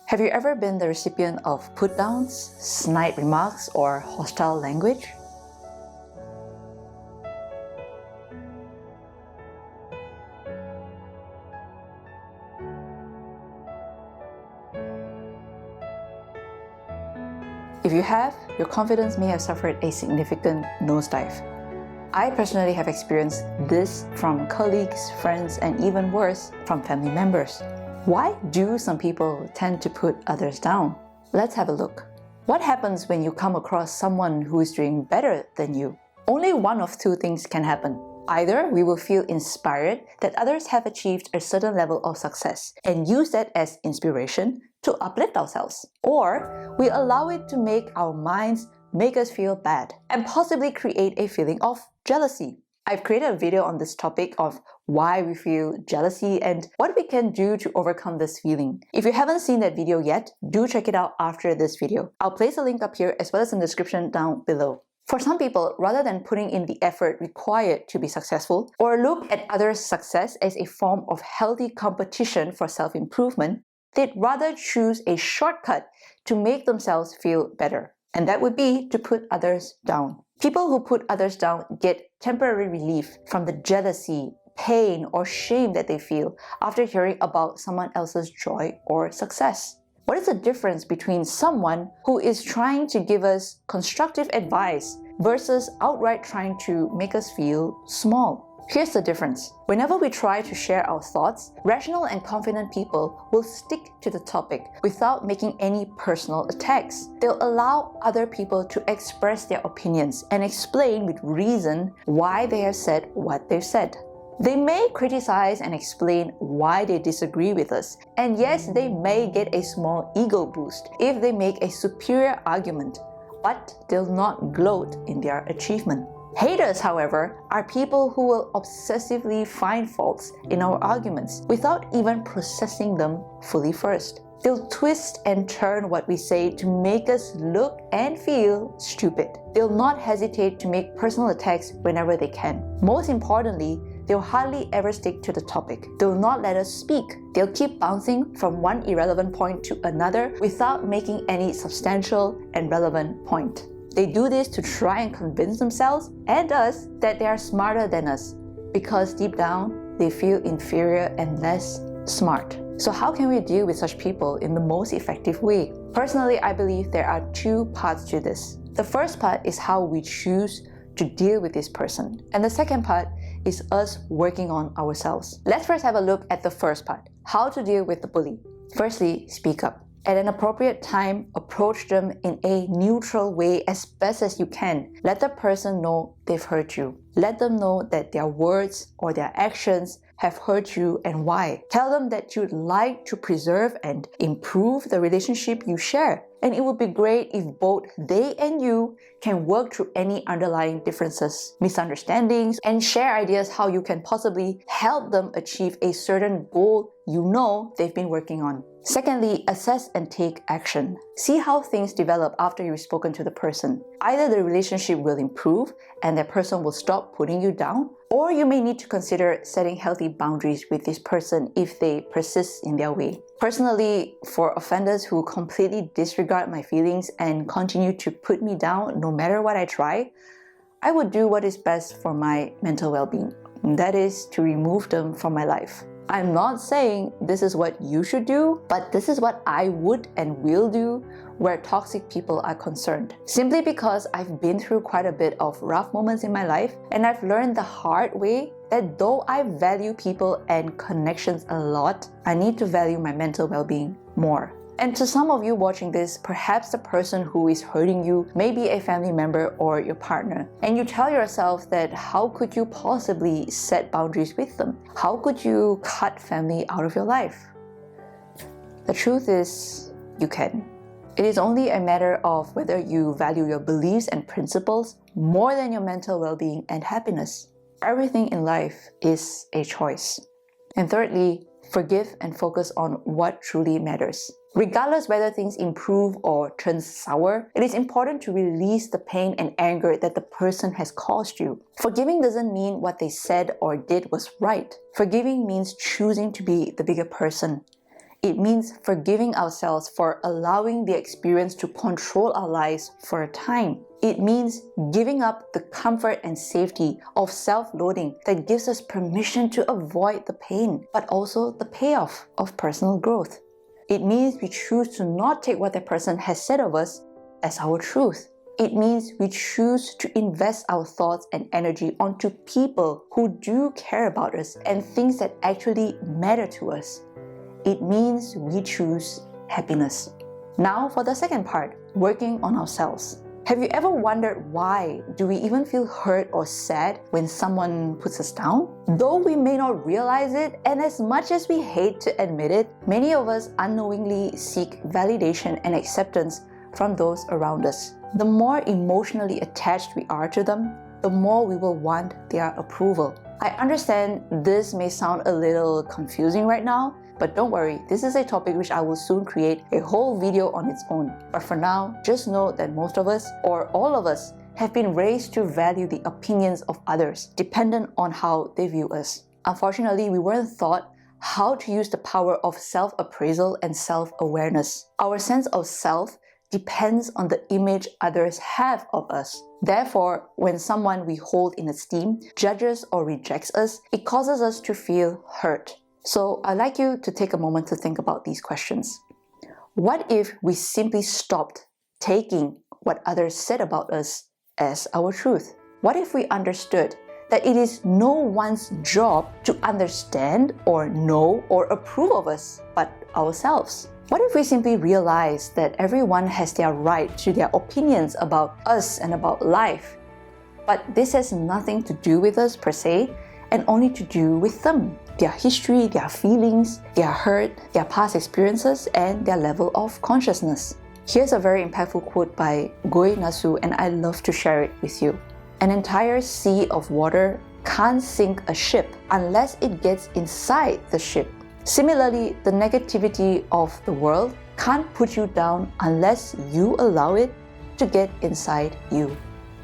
Have you ever been the recipient of put-downs, snide remarks, or hostile language? If you have, your confidence may have suffered a significant nosedive. I personally have experienced this from colleagues, friends, and even worse, from family members. Why do some people tend to put others down? Let's have a look. What happens when you come across someone who is doing better than you? Only one of two things can happen. Either we will feel inspired that others have achieved a certain level of success and use that as inspiration to uplift ourselves, or we allow it to make our minds make us feel bad and possibly create a feeling of jealousy. I've created a video on this topic of why we feel jealousy and what we can do to overcome this feeling. If you haven't seen that video yet, do check it out after this video. I'll place a link up here as well as in the description down below. For some people, rather than putting in the effort required to be successful or look at others' success as a form of healthy competition for self-improvement, they'd rather choose a shortcut to make themselves feel better. And that would be to put others down. People who put others down get temporary relief from the jealousy, pain, or shame that they feel after hearing about someone else's joy or success. What is the difference between someone who is trying to give us constructive advice versus outright trying to make us feel small? Here's the difference. Whenever we try to share our thoughts, rational and confident people will stick to the topic without making any personal attacks. They'll allow other people to express their opinions and explain with reason why they have said what they've said. They may criticize and explain why they disagree with us, and yes, they may get a small ego boost if they make a superior argument, but they'll not gloat in their achievement. Haters, however, are people who will obsessively find faults in our arguments without even processing them fully first. They'll twist and turn what we say to make us look and feel stupid. They'll not hesitate to make personal attacks whenever they can. Most importantly, they'll hardly ever stick to the topic. They'll not let us speak. They'll keep bouncing from one irrelevant point to another without making any substantial and relevant point. They do this to try and convince themselves and us that they are smarter than us, because deep down, they feel inferior and less smart. So how can we deal with such people in the most effective way? Personally, I believe there are two parts to this. The first part is how we choose to deal with this person. And the second part is us working on ourselves. Let's first have a look at the first part, how to deal with the bully. Firstly, speak up. At an appropriate time, approach them in a neutral way as best as you can. Let the person know they've hurt you. Let them know that their words or their actions have hurt you and why. Tell them that you'd like to preserve and improve the relationship you share. And it would be great if both they and you can work through any underlying differences, misunderstandings, and share ideas how you can possibly help them achieve a certain goal you know they've been working on. Secondly, assess and take action. See how things develop after you've spoken to the person. Either the relationship will improve and that person will stop putting you down, or you may need to consider setting healthy boundaries with this person if they persist in their way. Personally, for offenders who completely disregard my feelings and continue to put me down no matter what I try, I would do what is best for my mental well-being. And that is to remove them from my life. I'm not saying this is what you should do, but this is what I would and will do where toxic people are concerned. Simply because I've been through quite a bit of rough moments in my life, and I've learned the hard way that though I value people and connections a lot, I need to value my mental well-being more. And to some of you watching this, perhaps the person who is hurting you may be a family member or your partner. And you tell yourself that how could you possibly set boundaries with them? How could you cut family out of your life? The truth is, you can. It is only a matter of whether you value your beliefs and principles more than your mental well-being and happiness. Everything in life is a choice. And thirdly, forgive and focus on what truly matters. Regardless whether things improve or turn sour, it is important to release the pain and anger that the person has caused you. Forgiving doesn't mean what they said or did was right. Forgiving means choosing to be the bigger person. It means forgiving ourselves for allowing the experience to control our lives for a time. It means giving up the comfort and safety of self-loathing that gives us permission to avoid the pain, but also the payoff of personal growth. It means we choose to not take what that person has said of us as our truth. It means we choose to invest our thoughts and energy onto people who do care about us and things that actually matter to us. It means we choose happiness. Now for the second part, working on ourselves. Have you ever wondered why do we even feel hurt or sad when someone puts us down? Though we may not realize it, and as much as we hate to admit it, many of us unknowingly seek validation and acceptance from those around us. The more emotionally attached we are to them, the more we will want their approval. I understand this may sound a little confusing right now, but don't worry, this is a topic which I will soon create a whole video on its own. But for now, just know that most of us, or all of us, have been raised to value the opinions of others, dependent on how they view us. Unfortunately, we weren't taught how to use the power of self-appraisal and self-awareness. Our sense of self depends on the image others have of us. Therefore, when someone we hold in esteem judges or rejects us, it causes us to feel hurt. So I'd like you to take a moment to think about these questions. What if we simply stopped taking what others said about us as our truth? What if we understood that it is no one's job to understand or know or approve of us but ourselves? What if we simply realize that everyone has their right to their opinions about us and about life, but this has nothing to do with us per se, and only to do with them, their history, their feelings, their hurt, their past experiences, and their level of consciousness? Here's a very impactful quote by Goy Nasu, and I love to share it with you. An entire sea of water can't sink a ship unless it gets inside the ship. Similarly, the negativity of the world can't put you down unless you allow it to get inside you.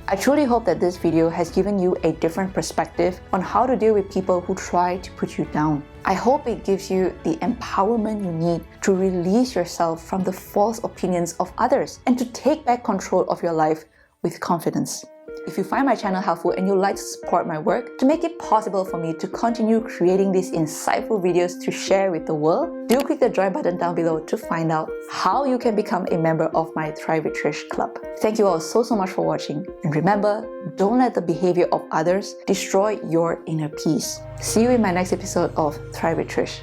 I truly hope that this video has given you a different perspective on how to deal with people who try to put you down. I hope it gives you the empowerment you need to release yourself from the false opinions of others and to take back control of your life with confidence. If you find my channel helpful and you'd like to support my work to make it possible for me to continue creating these insightful videos to share with the world, do click the join button down below to find out how you can become a member of my Thrive with Trish club. Thank you all so much for watching, and remember, don't let the behavior of others destroy your inner peace. See you in my next episode of Thrive with Trish.